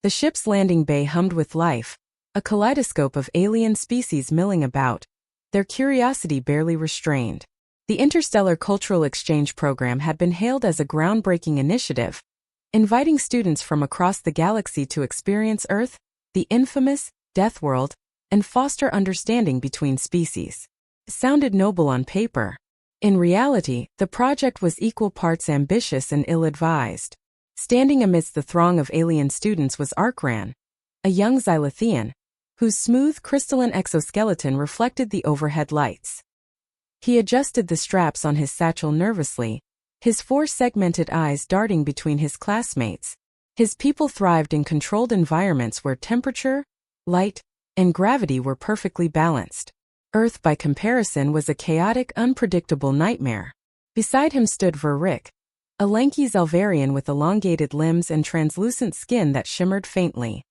The ship's landing bay hummed with life, a kaleidoscope of alien species milling about, their curiosity barely restrained. The Interstellar Cultural Exchange Program had been hailed as a groundbreaking initiative, inviting students from across the galaxy to experience Earth, the infamous Death World, and foster understanding between species. It sounded noble on paper. In reality, the project was equal parts ambitious and ill-advised. Standing amidst the throng of alien students was Arkran, a young Xylothean, whose smooth crystalline exoskeleton reflected the overhead lights. He adjusted the straps on his satchel nervously, his four-segmented eyes darting between his classmates. His people thrived in controlled environments where temperature, light, and gravity were perfectly balanced. Earth, by comparison, was a chaotic, unpredictable nightmare. Beside him stood Verrick, a lanky Zelvarian with elongated limbs and translucent skin that shimmered faintly.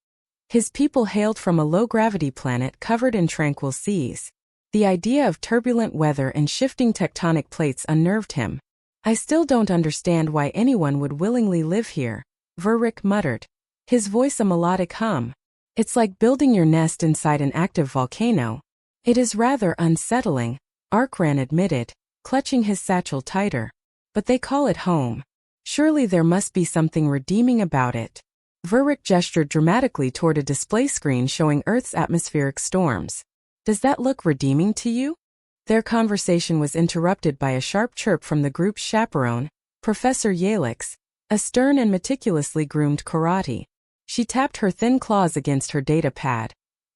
His people hailed from a low-gravity planet covered in tranquil seas. The idea of turbulent weather and shifting tectonic plates unnerved him. "I still don't understand why anyone would willingly live here," Verrick muttered, his voice a melodic hum. "It's like building your nest inside an active volcano." "It is rather unsettling," Arkran admitted, clutching his satchel tighter. "But they call it home. Surely there must be something redeeming about it." Verrick gestured dramatically toward a display screen showing Earth's atmospheric storms. "Does that look redeeming to you?" Their conversation was interrupted by a sharp chirp from the group's chaperone, Professor Yalix, a stern and meticulously groomed karate. She tapped her thin claws against her data pad,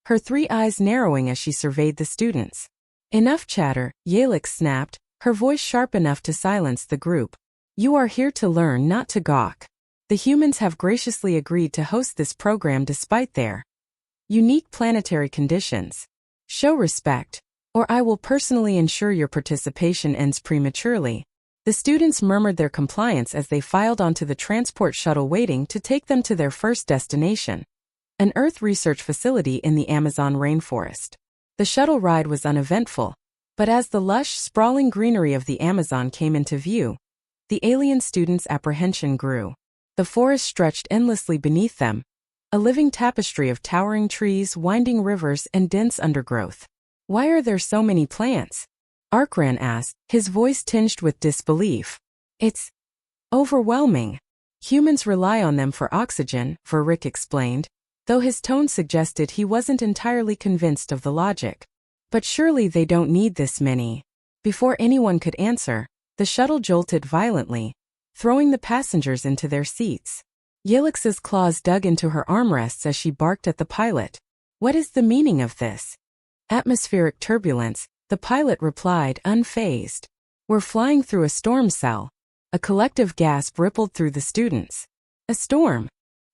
her three eyes narrowing as she surveyed the students. "Enough chatter," Yalix snapped, her voice sharp enough to silence the group. "You are here to learn, not to gawk. The humans have graciously agreed to host this program despite their unique planetary conditions. Show respect, or I will personally ensure your participation ends prematurely." The students murmured their compliance as they filed onto the transport shuttle waiting to take them to their first destination, an Earth research facility in the Amazon rainforest. The shuttle ride was uneventful, but as the lush, sprawling greenery of the Amazon came into view, the alien students' apprehension grew. The forest stretched endlessly beneath them, a living tapestry of towering trees, winding rivers, and dense undergrowth. "Why are there so many plants?" Arkran asked, his voice tinged with disbelief. "It's overwhelming. Humans rely on them for oxygen," Verrick explained, though his tone suggested he wasn't entirely convinced of the logic. "But surely they don't need this many." Before anyone could answer, the shuttle jolted violently, throwing the passengers into their seats. Yalix's claws dug into her armrests as she barked at the pilot. "What is the meaning of this?" "Atmospheric turbulence," the pilot replied, unfazed. "We're flying through a storm cell." A collective gasp rippled through the students. "A storm?"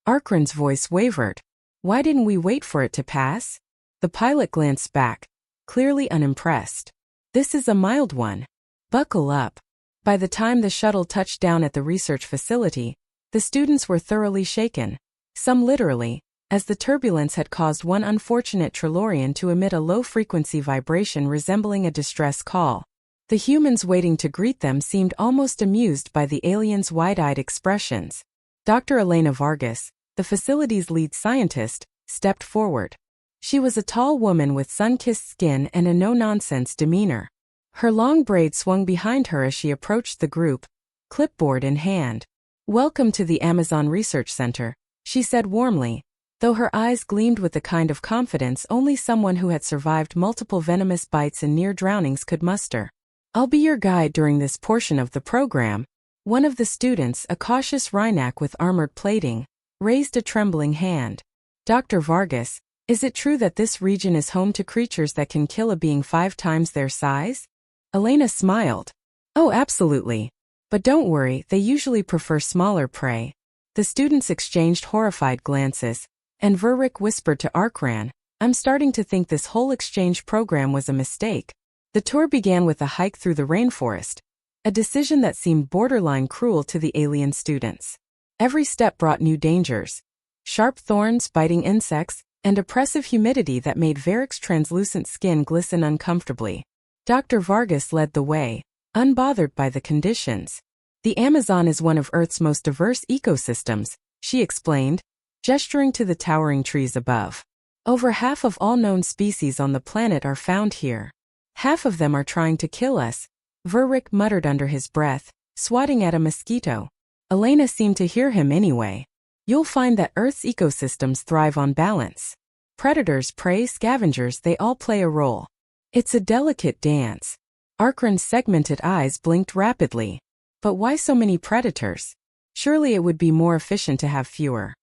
Arkran's voice wavered. "Why didn't we wait for it to pass?" The pilot glanced back, clearly unimpressed. "This is a mild one. Buckle up." By the time the shuttle touched down at the research facility, the students were thoroughly shaken, some literally, as the turbulence had caused one unfortunate Trilorian to emit a low-frequency vibration resembling a distress call. The humans waiting to greet them seemed almost amused by the aliens' wide-eyed expressions. Dr. Elena Vargas, the facility's lead scientist, stepped forward. She was a tall woman with sun-kissed skin and a no-nonsense demeanor. Her long braid swung behind her as she approached the group, clipboard in hand. "Welcome to the Amazon Research Center," she said warmly, though her eyes gleamed with the kind of confidence only someone who had survived multiple venomous bites and near drownings could muster. "I'll be your guide during this portion of the program." One of the students, a cautious Rhynac with armored plating, raised a trembling hand. "Dr. Vargas, is it true that this region is home to creatures that can kill a being 5 times their size?" Elena smiled. "Oh, absolutely. But don't worry, they usually prefer smaller prey." The students exchanged horrified glances, and Verrick whispered to Arkran, "I'm starting to think this whole exchange program was a mistake." The tour began with a hike through the rainforest, a decision that seemed borderline cruel to the alien students. Every step brought new dangers: sharp thorns, biting insects, and oppressive humidity that made Verrick's translucent skin glisten uncomfortably. Dr. Vargas led the way, unbothered by the conditions. "The Amazon is one of Earth's most diverse ecosystems," she explained, gesturing to the towering trees above. Over half of all known species on the planet are found here. Half of them are trying to kill us, Verrick muttered under his breath, swatting at a mosquito. Elena seemed to hear him anyway. You'll find that Earth's ecosystems thrive on balance. Predators, prey, scavengers, they all play a role. It's a delicate dance. Arkran's segmented eyes blinked rapidly. But why so many predators? Surely it would be more efficient to have fewer.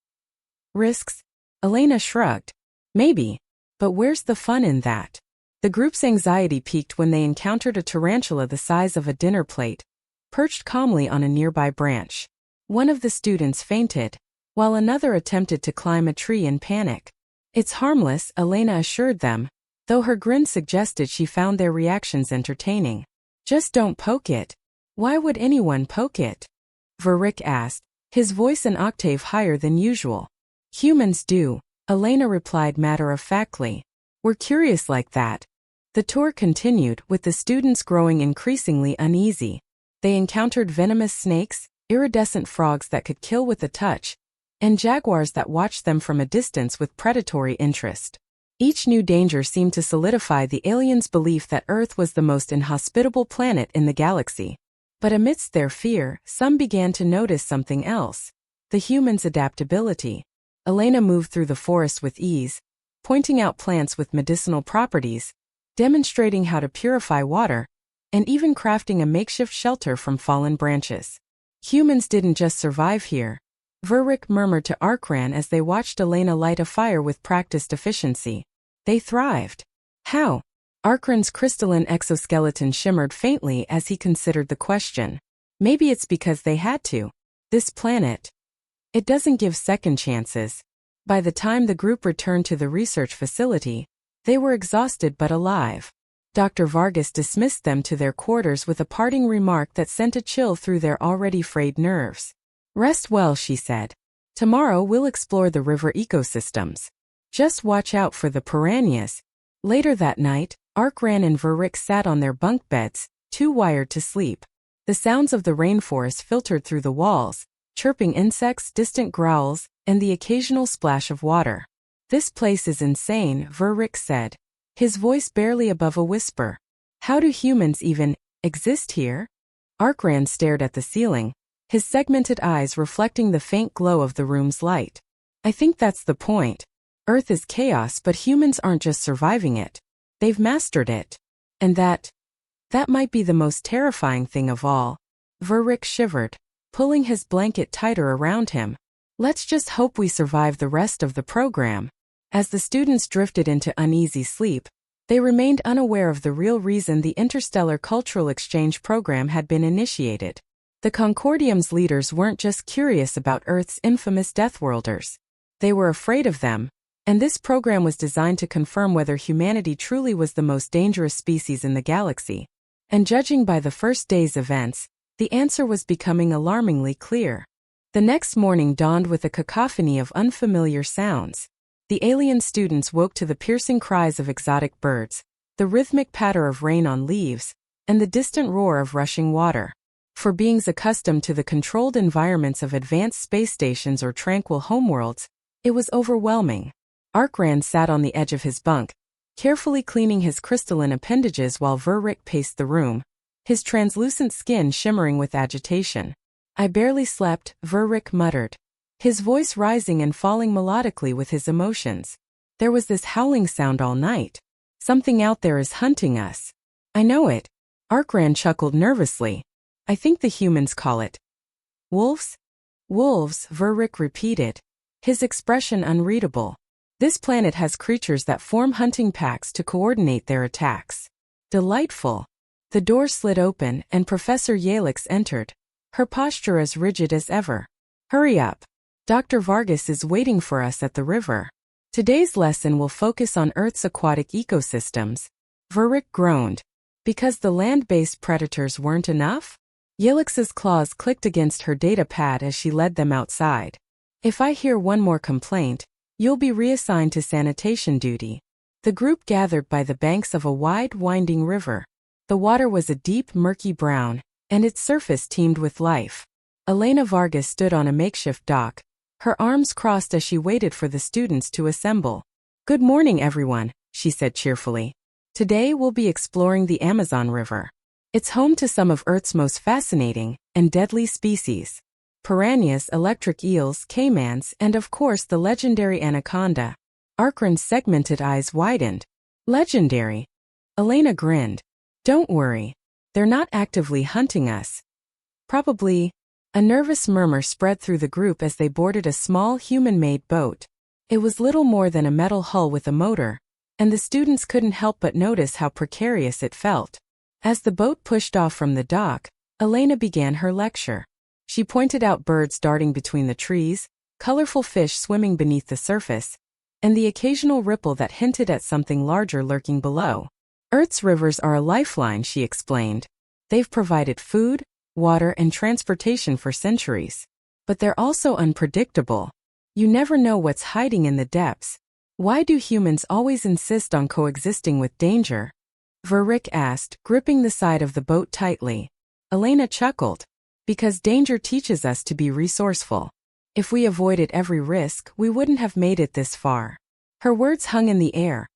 Risks? Elena shrugged. Maybe. But where's the fun in that? The group's anxiety peaked when they encountered a tarantula the size of a dinner plate, perched calmly on a nearby branch. One of the students fainted, while another attempted to climb a tree in panic. It's harmless, Elena assured them, though her grin suggested she found their reactions entertaining. Just don't poke it. Why would anyone poke it? Verrick asked, his voice an octave higher than usual. Humans do, Elena replied matter-of-factly. We're curious like that. The tour continued, with the students growing increasingly uneasy. They encountered venomous snakes, iridescent frogs that could kill with a touch, and jaguars that watched them from a distance with predatory interest. Each new danger seemed to solidify the aliens' belief that Earth was the most inhospitable planet in the galaxy. But amidst their fear, some began to notice something else. The humans' adaptability. Elena moved through the forest with ease, pointing out plants with medicinal properties, demonstrating how to purify water, and even crafting a makeshift shelter from fallen branches. Humans didn't just survive here. Verrick murmured to Arkran as they watched Elena light a fire with practiced efficiency. They thrived. How? Arkran's crystalline exoskeleton shimmered faintly as he considered the question. Maybe it's because they had to. This planet. It doesn't give second chances. By the time the group returned to the research facility, they were exhausted but alive. Dr. Vargas dismissed them to their quarters with a parting remark that sent a chill through their already frayed nerves. Rest well, she said. Tomorrow we'll explore the river ecosystems. Just watch out for the piranhas. Later that night, Arkran and Verrick sat on their bunk beds, too wired to sleep. The sounds of the rainforest filtered through the walls, chirping insects, distant growls, and the occasional splash of water. This place is insane, Verrick said, his voice barely above a whisper. How do humans even exist here? Arkran stared at the ceiling, his segmented eyes reflecting the faint glow of the room's light. I think that's the point. Earth is chaos, but humans aren't just surviving it. They've mastered it. And that might be the most terrifying thing of all. Verrick shivered, pulling his blanket tighter around him. Let's just hope we survive the rest of the program. As the students drifted into uneasy sleep, they remained unaware of the real reason the Interstellar Cultural Exchange Program had been initiated. The Concordium's leaders weren't just curious about Earth's infamous Deathworlders. They were afraid of them, and this program was designed to confirm whether humanity truly was the most dangerous species in the galaxy. And judging by the first day's events, the answer was becoming alarmingly clear. The next morning dawned with a cacophony of unfamiliar sounds. The alien students woke to the piercing cries of exotic birds, the rhythmic patter of rain on leaves, and the distant roar of rushing water. For beings accustomed to the controlled environments of advanced space stations or tranquil homeworlds, it was overwhelming. Arkran sat on the edge of his bunk, carefully cleaning his crystalline appendages while Verrick paced the room, his translucent skin shimmering with agitation. I barely slept, Verrick muttered, his voice rising and falling melodically with his emotions. There was this howling sound all night. Something out there is hunting us. I know it. Arkran chuckled nervously. I think the humans call it wolves? Wolves, Verrick repeated, his expression unreadable. This planet has creatures that form hunting packs to coordinate their attacks. Delightful. The door slid open and Professor Yalix entered, her posture as rigid as ever. Hurry up. Dr. Vargas is waiting for us at the river. Today's lesson will focus on Earth's aquatic ecosystems. Verrick groaned. Because the land-based predators weren't enough? Yalix's claws clicked against her data pad as she led them outside. If I hear one more complaint, you'll be reassigned to sanitation duty. The group gathered by the banks of a wide, winding river. The water was a deep, murky brown, and its surface teemed with life. Elena Vargas stood on a makeshift dock, Her arms crossed as she waited for the students to assemble. "Good morning, everyone," she said cheerfully. "Today we'll be exploring the Amazon River. It's home to some of Earth's most fascinating and deadly species. Piranhas, electric eels, caimans, and of course the legendary anaconda." Arkran's segmented eyes widened. "Legendary?" Elena grinned. "Don't worry. They're not actively hunting us." "Probably." A nervous murmur spread through the group as they boarded a small human-made boat. It was little more than a metal hull with a motor, and the students couldn't help but notice how precarious it felt. As the boat pushed off from the dock, Elena began her lecture. She pointed out birds darting between the trees, colorful fish swimming beneath the surface, and the occasional ripple that hinted at something larger lurking below. "Earth's rivers are a lifeline," she explained. "They've provided food, water, and transportation for centuries. But they're also unpredictable. You never know what's hiding in the depths. Why do humans always insist on coexisting with danger?" Verrick asked, gripping the side of the boat tightly. Elena chuckled. "Because danger teaches us to be resourceful. If we avoided every risk, we wouldn't have made it this far." Her words hung in the air,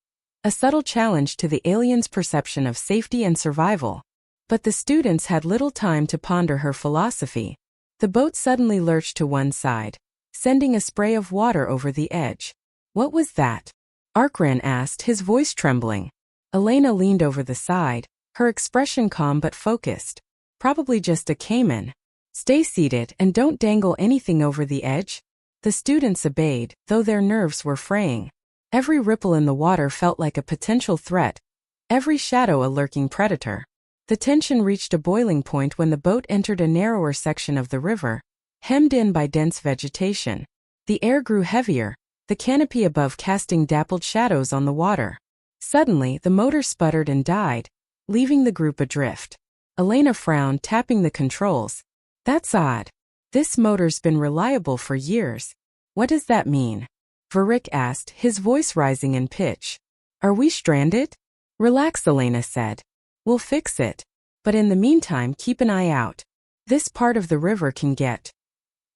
a subtle challenge to the aliens' perception of safety and survival. But the students had little time to ponder her philosophy. The boat suddenly lurched to one side, sending a spray of water over the edge. "What was that?" Arkran asked, his voice trembling. Elena leaned over the side, her expression calm but focused. "Probably just a caiman. Stay seated and don't dangle anything over the edge." The students obeyed, though their nerves were fraying. Every ripple in the water felt like a potential threat, every shadow a lurking predator. The tension reached a boiling point when the boat entered a narrower section of the river, hemmed in by dense vegetation. The air grew heavier, the canopy above casting dappled shadows on the water. Suddenly, the motor sputtered and died, leaving the group adrift. Elena frowned, tapping the controls. "That's odd. This motor's been reliable for years. What does that mean?" Verrick asked, his voice rising in pitch. "Are we stranded?" "Relax," Elena said. "We'll fix it. But in the meantime, keep an eye out. This part of the river can get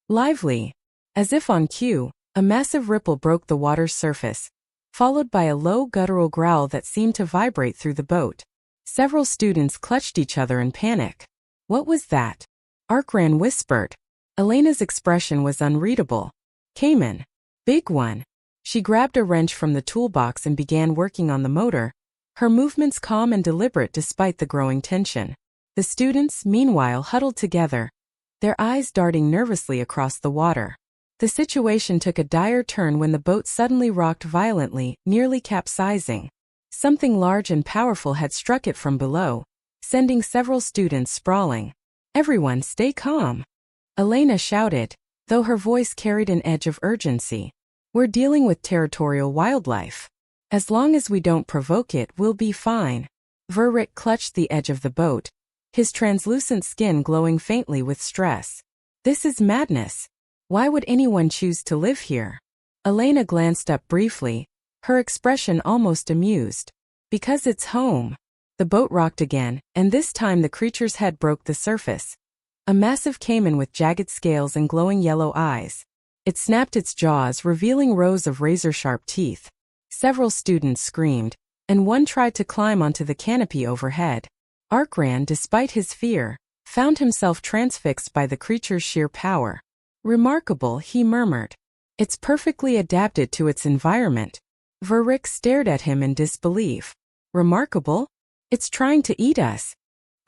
lively." As if on cue, a massive ripple broke the water's surface, followed by a low guttural growl that seemed to vibrate through the boat. Several students clutched each other in panic. "What was that?" Arkran whispered. Elena's expression was unreadable. "Caiman. Big one." She grabbed a wrench from the toolbox and began working on the motor, her movements calm and deliberate despite the growing tension. The students, meanwhile, huddled together, their eyes darting nervously across the water. The situation took a dire turn when the boat suddenly rocked violently, nearly capsizing. Something large and powerful had struck it from below, sending several students sprawling. "Everyone stay calm," Elena shouted, though her voice carried an edge of urgency. "We're dealing with territorial wildlife. As long as we don't provoke it, we'll be fine." Verrick clutched the edge of the boat, his translucent skin glowing faintly with stress. "This is madness. Why would anyone choose to live here?" Elena glanced up briefly, her expression almost amused. "Because it's home." The boat rocked again, and this time the creature's head broke the surface. A massive caiman with jagged scales and glowing yellow eyes. It snapped its jaws, revealing rows of razor-sharp teeth. Several students screamed, and one tried to climb onto the canopy overhead. Arkran, despite his fear, found himself transfixed by the creature's sheer power. "Remarkable," he murmured. "It's perfectly adapted to its environment." Verrick stared at him in disbelief. "Remarkable? It's trying to eat us."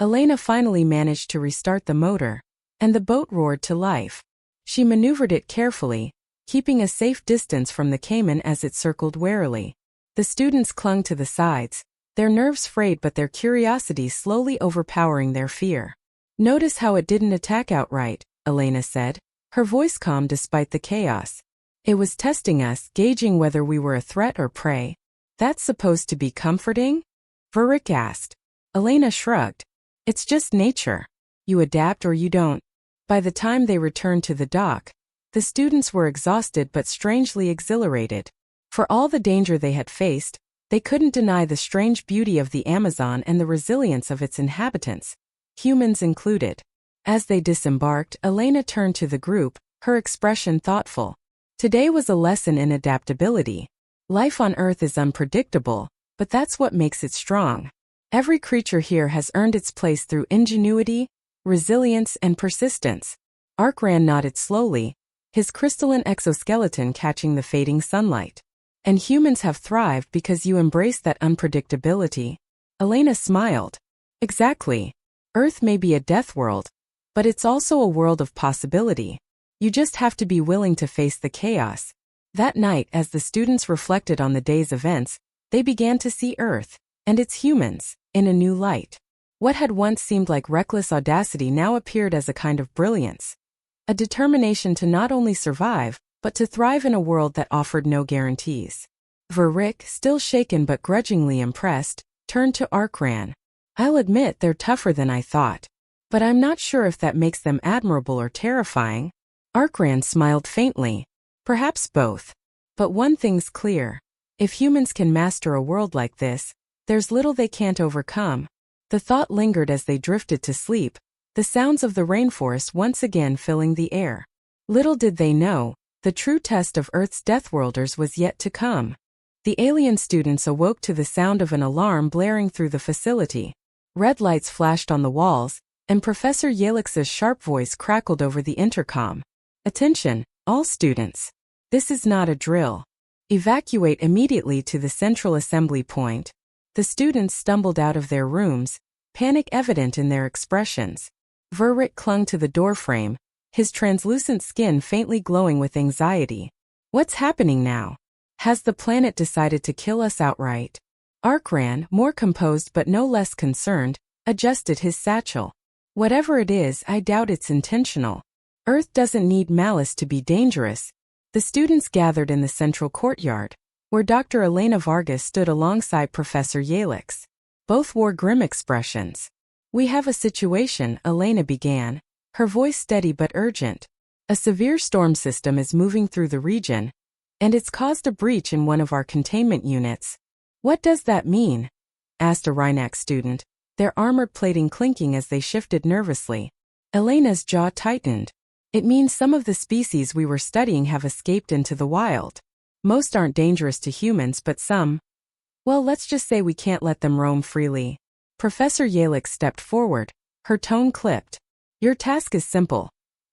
Elena finally managed to restart the motor, and the boat roared to life. She maneuvered it carefully, keeping a safe distance from the caiman as it circled warily. The students clung to the sides, their nerves frayed but their curiosity slowly overpowering their fear. "Notice how it didn't attack outright," Elena said, her voice calm despite the chaos. "It was testing us, gauging whether we were a threat or prey." "That's supposed to be comforting?" Verrick asked. Elena shrugged. "It's just nature. You adapt or you don't." By the time they returned to the dock, the students were exhausted but strangely exhilarated. For all the danger they had faced, they couldn't deny the strange beauty of the Amazon and the resilience of its inhabitants, humans included. As they disembarked, Elena turned to the group, her expression thoughtful. Today was a lesson in adaptability. Life on Earth is unpredictable, but that's what makes it strong. Every creature here has earned its place through ingenuity, resilience, and persistence. Arkran nodded slowly, his crystalline exoskeleton catching the fading sunlight. And humans have thrived because you embrace that unpredictability. Elena smiled. Exactly. Earth may be a death world, but it's also a world of possibility. You just have to be willing to face the chaos. That night, as the students reflected on the day's events, they began to see Earth, and its humans, in a new light. What had once seemed like reckless audacity now appeared as a kind of brilliance. A determination to not only survive, but to thrive in a world that offered no guarantees. Verrick, still shaken but grudgingly impressed, turned to Arkran. I'll admit they're tougher than I thought. But I'm not sure if that makes them admirable or terrifying. Arkran smiled faintly. Perhaps both. But one thing's clear. If humans can master a world like this, there's little they can't overcome. The thought lingered as they drifted to sleep, the sounds of the rainforest once again filling the air. Little did they know, the true test of Earth's Deathworlders was yet to come. The alien students awoke to the sound of an alarm blaring through the facility. Red lights flashed on the walls, and Professor Yalix's sharp voice crackled over the intercom. Attention, all students. This is not a drill. Evacuate immediately to the central assembly point. The students stumbled out of their rooms, panic evident in their expressions. Verrick clung to the doorframe, his translucent skin faintly glowing with anxiety. What's happening now? Has the planet decided to kill us outright? Arkran, more composed but no less concerned, adjusted his satchel. Whatever it is, I doubt it's intentional. Earth doesn't need malice to be dangerous. The students gathered in the central courtyard, where Dr. Elena Vargas stood alongside Professor Yalix. Both wore grim expressions. We have a situation, Elena began, her voice steady but urgent. A severe storm system is moving through the region, and it's caused a breach in one of our containment units. What does that mean? Asked a Rhinac student, their armored plating clinking as they shifted nervously. Elena's jaw tightened. It means some of the species we were studying have escaped into the wild. Most aren't dangerous to humans, but some. Well, let's just say we can't let them roam freely. Professor Yalix stepped forward, her tone clipped. Your task is simple.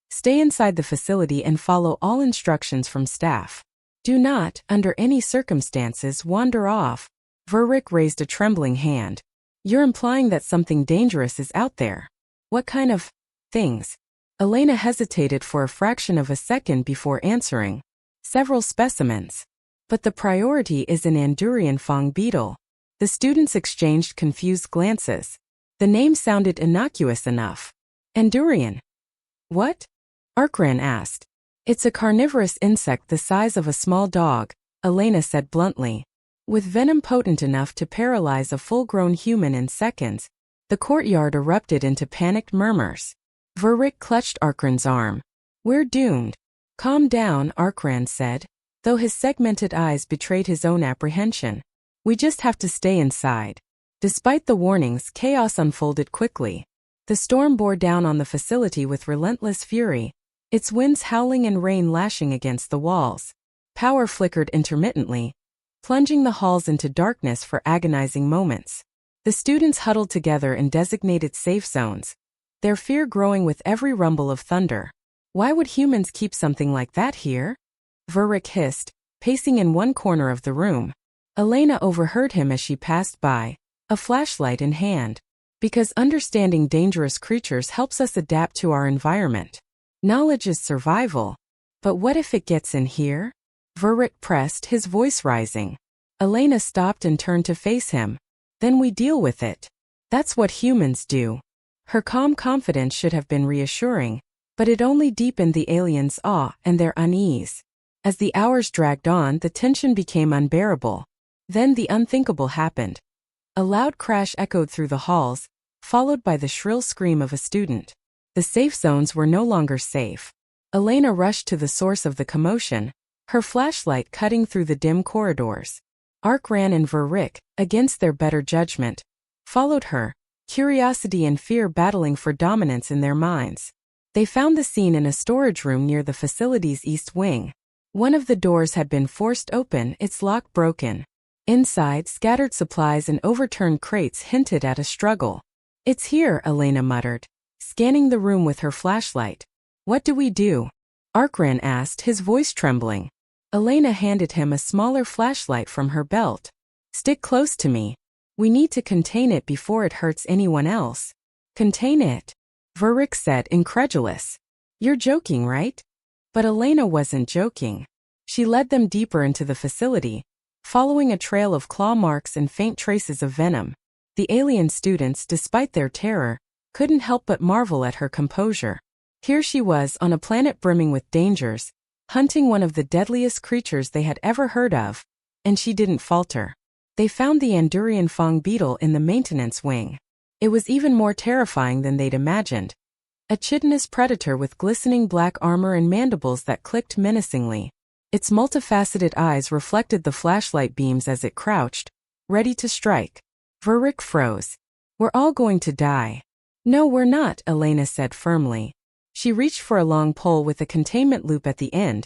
Stay inside the facility and follow all instructions from staff. Do not, under any circumstances, wander off. Verrick raised a trembling hand. You're implying that something dangerous is out there. What kind of things? Elena hesitated for a fraction of a second before answering. Several specimens. But the priority is an Andurian fong beetle. The students exchanged confused glances. The name sounded innocuous enough. Andurian. What? Arkran asked. It's a carnivorous insect the size of a small dog, Elena said bluntly. With venom potent enough to paralyze a full-grown human in seconds, the courtyard erupted into panicked murmurs. Verrick clutched Arkran's arm. We're doomed. Calm down, Arkran said, though his segmented eyes betrayed his own apprehension. We just have to stay inside. Despite the warnings, chaos unfolded quickly. The storm bore down on the facility with relentless fury, its winds howling and rain lashing against the walls. Power flickered intermittently, plunging the halls into darkness for agonizing moments. The students huddled together in designated safe zones, their fear growing with every rumble of thunder. Why would humans keep something like that here? Verrick hissed, pacing in one corner of the room. Elena overheard him as she passed by, a flashlight in hand. Because understanding dangerous creatures helps us adapt to our environment. Knowledge is survival. But what if it gets in here? Verrick pressed, his voice rising. Elena stopped and turned to face him. Then we deal with it. That's what humans do. Her calm confidence should have been reassuring, but it only deepened the aliens' awe and their unease. As the hours dragged on, the tension became unbearable. Then the unthinkable happened. A loud crash echoed through the halls, followed by the shrill scream of a student. The safe zones were no longer safe. Elena rushed to the source of the commotion, her flashlight cutting through the dim corridors. Arkran and Verrick, against their better judgment, followed her, curiosity and fear battling for dominance in their minds. They found the scene in a storage room near the facility's east wing. One of the doors had been forced open, its lock broken. Inside, scattered supplies and overturned crates hinted at a struggle. "It's here," Elena muttered, scanning the room with her flashlight. "What do we do?" Arkran asked, his voice trembling. Elena handed him a smaller flashlight from her belt. "Stick close to me. We need to contain it before it hurts anyone else." "Contain it?" Verrick said, incredulous. "You're joking, right?" But Elena wasn't joking. She led them deeper into the facility, following a trail of claw marks and faint traces of venom. The alien students, despite their terror, couldn't help but marvel at her composure. Here she was on a planet brimming with dangers, hunting one of the deadliest creatures they had ever heard of, and she didn't falter. They found the Andurian Fong beetle in the maintenance wing. It was even more terrifying than they'd imagined. A chitinous predator with glistening black armor and mandibles that clicked menacingly. Its multifaceted eyes reflected the flashlight beams as it crouched, ready to strike. Verrick froze. "We're all going to die." "No, we're not," Elena said firmly. She reached for a long pole with a containment loop at the end,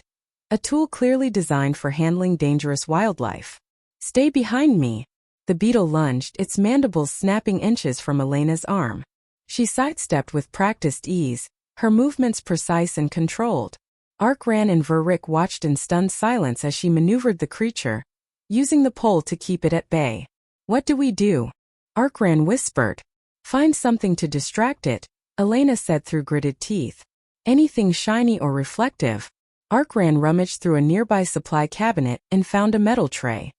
a tool clearly designed for handling dangerous wildlife. "Stay behind me." The beetle lunged, its mandibles snapping inches from Elena's arm. She sidestepped with practiced ease, her movements precise and controlled. Arkran and Verrick watched in stunned silence as she maneuvered the creature, using the pole to keep it at bay. "What do we do?" Arkran whispered. "Find something to distract it," Elena said through gritted teeth. "Anything shiny or reflective." Arkran rummaged through a nearby supply cabinet and found a metal tray.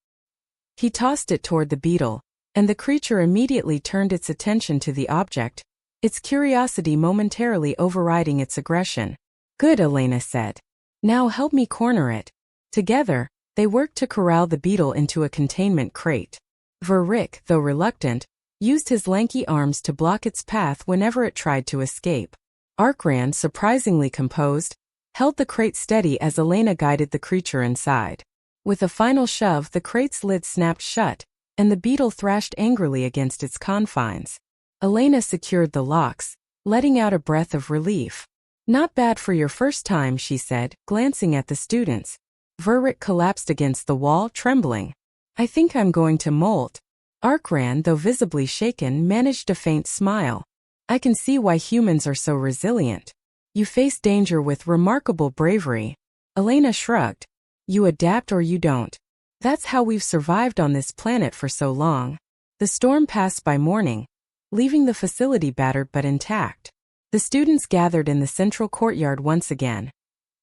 He tossed it toward the beetle, and the creature immediately turned its attention to the object, its curiosity momentarily overriding its aggression. "Good," Elena said. "Now help me corner it." Together, they worked to corral the beetle into a containment crate. Verrick, though reluctant, used his lanky arms to block its path whenever it tried to escape. Arkran, surprisingly composed, held the crate steady as Elena guided the creature inside. With a final shove, the crate's lid snapped shut, and the beetle thrashed angrily against its confines. Elena secured the locks, letting out a breath of relief. "Not bad for your first time," she said, glancing at the students. Verrick collapsed against the wall, trembling. "I think I'm going to molt." Arkran, though visibly shaken, managed a faint smile. "I can see why humans are so resilient. You face danger with remarkable bravery." Elena shrugged. "You adapt or you don't. That's how we've survived on this planet for so long." The storm passed by morning, leaving the facility battered but intact. The students gathered in the central courtyard once again,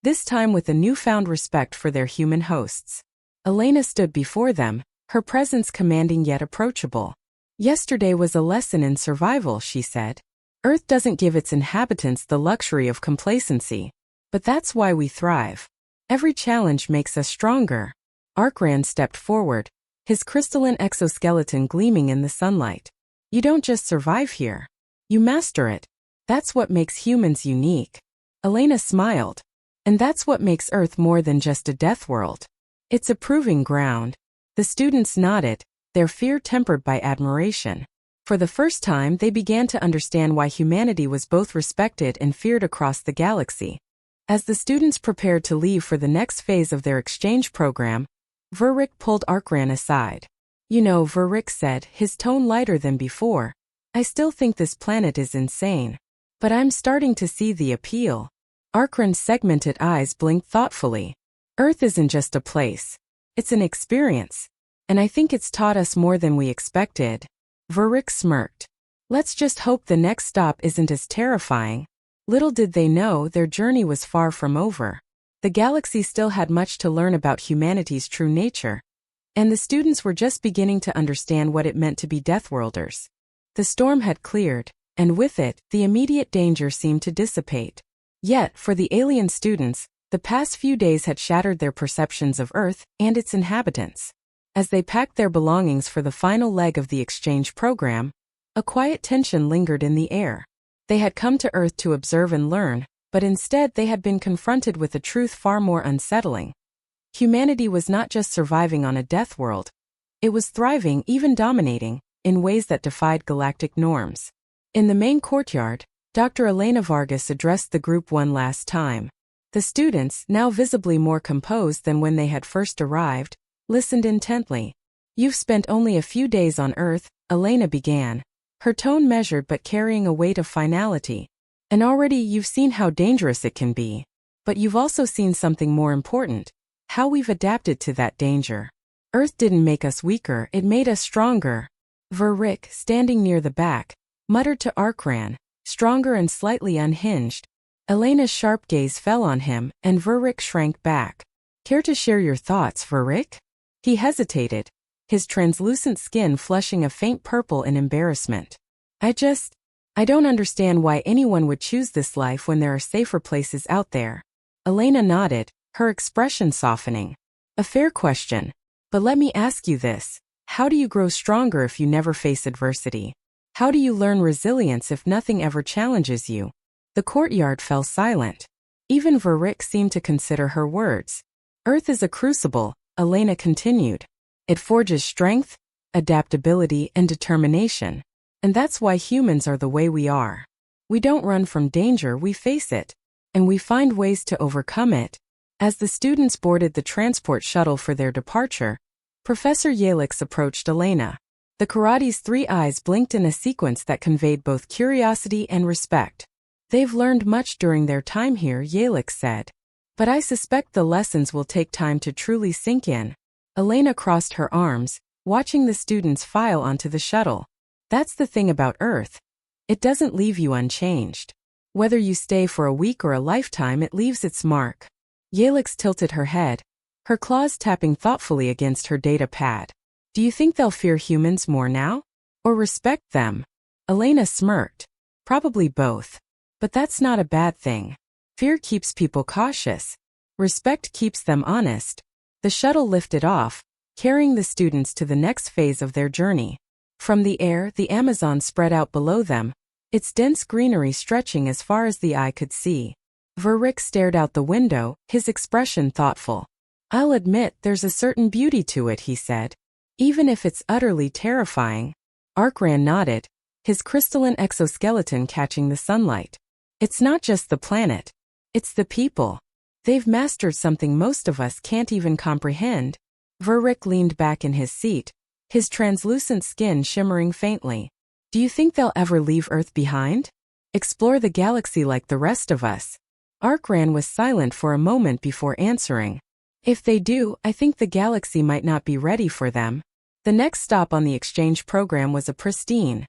this time with a newfound respect for their human hosts. Elena stood before them, her presence commanding yet approachable. "Yesterday was a lesson in survival," she said. "Earth doesn't give its inhabitants the luxury of complacency, but that's why we thrive. Every challenge makes us stronger." Arkran stepped forward, his crystalline exoskeleton gleaming in the sunlight. "You don't just survive here. You master it. That's what makes humans unique." Elena smiled. "And that's what makes Earth more than just a death world. It's a proving ground." The students nodded, their fear tempered by admiration. For the first time, they began to understand why humanity was both respected and feared across the galaxy. As the students prepared to leave for the next phase of their exchange program, Verrick pulled Arkran aside. "You know," Verrick said, his tone lighter than before, "I still think this planet is insane. But I'm starting to see the appeal." Arkran's segmented eyes blinked thoughtfully. "Earth isn't just a place. It's an experience. And I think it's taught us more than we expected." Verrick smirked. "Let's just hope the next stop isn't as terrifying." Little did they know their journey was far from over. The galaxy still had much to learn about humanity's true nature, and the students were just beginning to understand what it meant to be Deathworlders. The storm had cleared, and with it, the immediate danger seemed to dissipate. Yet, for the alien students, the past few days had shattered their perceptions of Earth and its inhabitants. As they packed their belongings for the final leg of the exchange program, a quiet tension lingered in the air. They had come to Earth to observe and learn, but instead they had been confronted with a truth far more unsettling. Humanity was not just surviving on a death world. It was thriving, even dominating, in ways that defied galactic norms. In the main courtyard, Dr. Elena Vargas addressed the group one last time. The students, now visibly more composed than when they had first arrived, listened intently. "You've spent only a few days on Earth," Elena began, her tone measured but carrying a weight of finality. "And already you've seen how dangerous it can be. But you've also seen something more important: how we've adapted to that danger. Earth didn't make us weaker, it made us stronger." Verrick, standing near the back, muttered to Arkran, stronger and slightly unhinged. Elena's sharp gaze fell on him, and Verrick shrank back. "Care to share your thoughts, Verrick?" He hesitated, his translucent skin flushing a faint purple in embarrassment. I don't understand why anyone would choose this life when there are safer places out there." Elena nodded, her expression softening. "A fair question. But let me ask you this. How do you grow stronger if you never face adversity? How do you learn resilience if nothing ever challenges you?" The courtyard fell silent. Even Verrick seemed to consider her words. "Earth is a crucible," Elena continued. "It forges strength, adaptability, and determination. And that's why humans are the way we are. We don't run from danger, we face it. And we find ways to overcome it." As the students boarded the transport shuttle for their departure, Professor Yalix approached Elena. The karate's 3 eyes blinked in a sequence that conveyed both curiosity and respect. "They've learned much during their time here," Yalix said. "But I suspect the lessons will take time to truly sink in." Elena crossed her arms, watching the students file onto the shuttle. "That's the thing about Earth. It doesn't leave you unchanged. Whether you stay for a week or a lifetime, it leaves its mark." Yalix tilted her head, her claws tapping thoughtfully against her data pad. "Do you think they'll fear humans more now? Or respect them?" Elena smirked. "Probably both. But that's not a bad thing. Fear keeps people cautious. Respect keeps them honest." The shuttle lifted off, carrying the students to the next phase of their journey. From the air, the Amazon spread out below them, its dense greenery stretching as far as the eye could see. Verrick stared out the window, his expression thoughtful. "I'll admit there's a certain beauty to it," he said. "Even if it's utterly terrifying." Arkran nodded, his crystalline exoskeleton catching the sunlight. "It's not just the planet. It's the people. They've mastered something most of us can't even comprehend." Verrick leaned back in his seat, his translucent skin shimmering faintly. "Do you think they'll ever leave Earth behind? Explore the galaxy like the rest of us?" Arkran was silent for a moment before answering. "If they do, I think the galaxy might not be ready for them." The next stop on the exchange program was a pristine,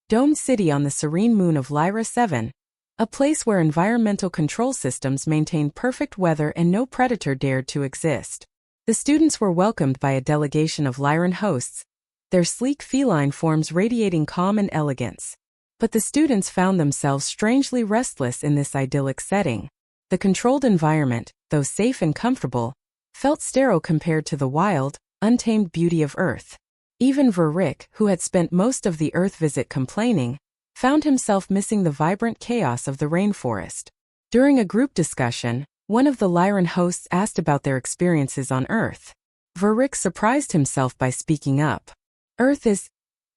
domed city on the serene moon of Lyra 7, a place where environmental control systems maintained perfect weather and no predator dared to exist. The students were welcomed by a delegation of Lyran hosts, their sleek feline forms radiating calm and elegance. But the students found themselves strangely restless in this idyllic setting. The controlled environment, though safe and comfortable, felt sterile compared to the wild, untamed beauty of Earth. Even Verrick, who had spent most of the Earth visit complaining, found himself missing the vibrant chaos of the rainforest. During a group discussion, one of the Lyran hosts asked about their experiences on Earth. Verrick surprised himself by speaking up. "Earth is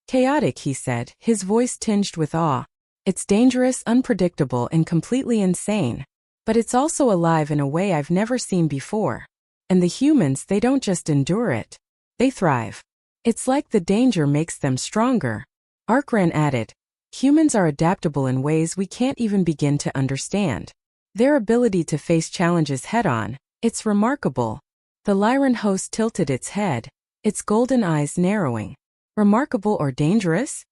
chaotic," he said, his voice tinged with awe. "It's dangerous, unpredictable, and completely insane. But it's also alive in a way I've never seen before. And the humans, they don't just endure it. They thrive. It's like the danger makes them stronger." Arkran added, "Humans are adaptable in ways we can't even begin to understand. Their ability to face challenges head-on, it's remarkable." The Lyran host tilted its head, its golden eyes narrowing. "Remarkable or dangerous?"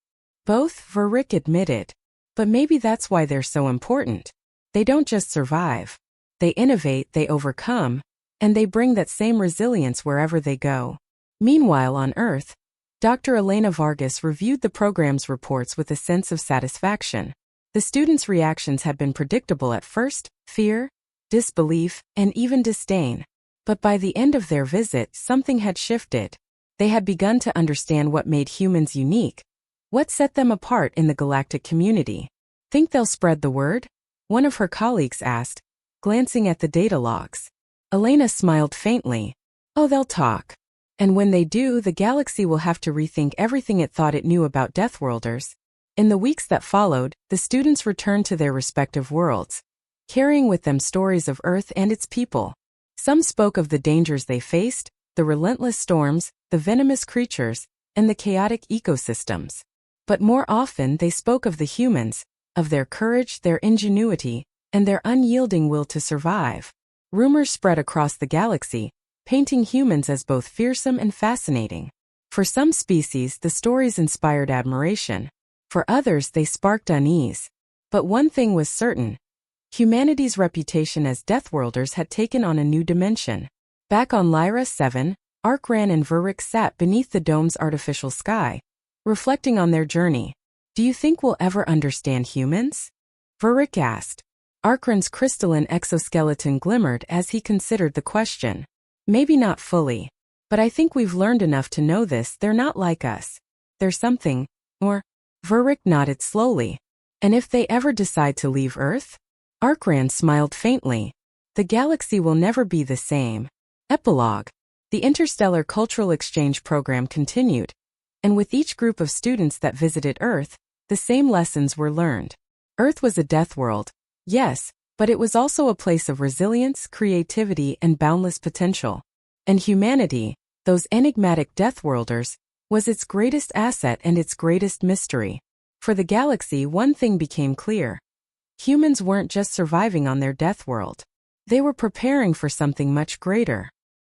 "Both," Verrick admitted. "But maybe that's why they're so important. They don't just survive. They innovate, they overcome, and they bring that same resilience wherever they go." Meanwhile on Earth, Dr. Elena Vargas reviewed the program's reports with a sense of satisfaction. The students' reactions had been predictable at first: fear, disbelief, and even disdain. But by the end of their visit, something had shifted. They had begun to understand what made humans unique, what set them apart in the galactic community. "Think they'll spread the word?" one of her colleagues asked, glancing at the data logs. Elena smiled faintly. "Oh, they'll talk. And when they do, the galaxy will have to rethink everything it thought it knew about Deathworlders." In the weeks that followed, the students returned to their respective worlds, carrying with them stories of Earth and its people. Some spoke of the dangers they faced, the relentless storms, the venomous creatures, and the chaotic ecosystems. But more often they spoke of the humans, of their courage, their ingenuity, and their unyielding will to survive. Rumors spread across the galaxy, painting humans as both fearsome and fascinating. For some species, the stories inspired admiration. For others, they sparked unease. But one thing was certain. Humanity's reputation as Deathworlders had taken on a new dimension. Back on Lyra 7, Arkran and Vuric sat beneath the dome's artificial sky, reflecting on their journey. "Do you think we'll ever understand humans?" Vuric asked. Arkran's crystalline exoskeleton glimmered as he considered the question. "Maybe not fully. But I think we've learned enough to know they're not like us. There's something, or..." Vuric nodded slowly. "And if they ever decide to leave Earth?" Arkran smiled faintly. "The galaxy will never be the same." Epilogue. The Interstellar Cultural Exchange Program continued, and with each group of students that visited Earth, the same lessons were learned. Earth was a death world, yes, but it was also a place of resilience, creativity, and boundless potential. And humanity, those enigmatic Deathworlders, was its greatest asset and its greatest mystery. For the galaxy, one thing became clear. Humans weren't just surviving on their death world. They were preparing for something much greater.